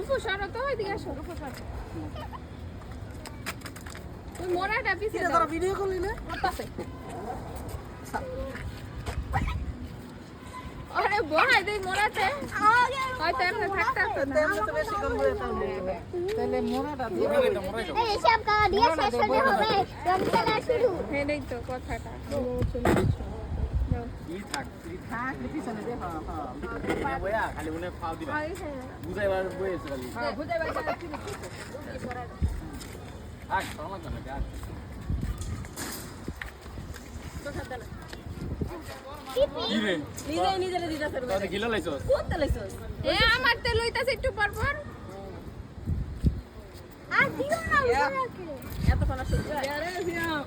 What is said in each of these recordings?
রূপু সরো তো ওইদিকে আসো রূপু সরো তুই মোড়াটা পিছে দাও ভিডিও করলি না করতেছে আরে বহাই দেই মোড়াতে হয়তো এমনি থাকতে আসতো না তো বেশি কম করে তাহলে মোড়াটা দিয়ে এই সব কাজ দিয়ে শেষ হতে হবে রং খেলা শুরু হেডেই তো কথাটা থাক পিছনে দে হ্যাঁ বয়া খালি মনে পাও দিবা বুঝাইবার বইছে খালি হ্যাঁ বুঝাইবার কথা আক সামলা জানা যা নিজে দিতাছে তোতে গিলা লাইছস কোনটা লাইছস এ আমার তে লইতাছে একটু পর পর আর দিও না উড়াকে এত কোন শুনছ আরে সিয়াম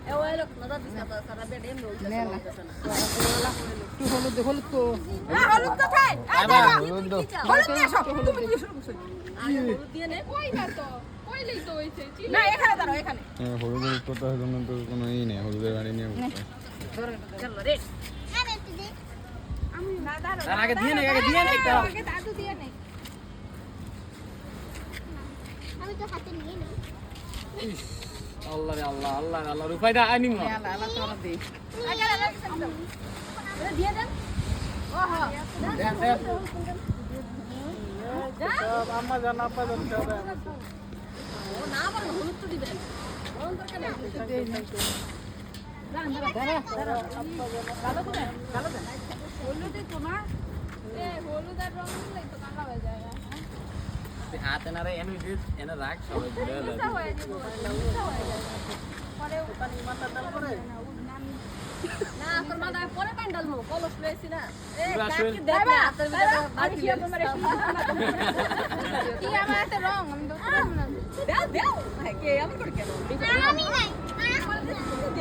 এ ওই লোক নজর দিছ না সারা বেড এম রইছে না তুই হলুদ হলুদ তো হলুদ কোথায় হলুদ তো হলুদ নিয়ে আসো তুমি কি শুরু করছো হলুদ দিয়ে নে কই না তো কইলেই তো হইছে না এখানে দাঁড়াও এখানে হলুদের কথা জন্য তো কোনো ই নেই হলুদের গাড়ি নিয়ে চলো রে আরে তুই দে না দাঁড়াও তার আগে দিয়ে নে একটা আগে দাদু দিয়ে নেই আমি তো হাতে নিয়ে নেই আল্লাহ রে আল্লাহ আল্লাহ আল্লাহ রূপাই দা আইনি মা আল্লাহ তোরা দে দিয়ে দেন ওহো দেন দেন যা সব আম্মা জান আপা জান সব ও না বল হলুদ তো দিবেন কোন দরকার নেই হলুদে তো না এ হলুদ আর রং দিলেই তো কালো হয়ে যায় হাতে না রে এনে দিস এনে রাখ সবাই ঘুরে এলো উঠা হয়ে যাবে উঠা হয়ে যাবে পরে পানি মাথা ডাল করে না তোর মাথা পরে প্যান্ডাল মো কলস লইছি না এ পুরা কাকি শরীর- দেখ না হাতের ভিতরে বাকি কি আমার হাতে রং আমি তো দাও দাও কে আমি করে কেন আমি নাই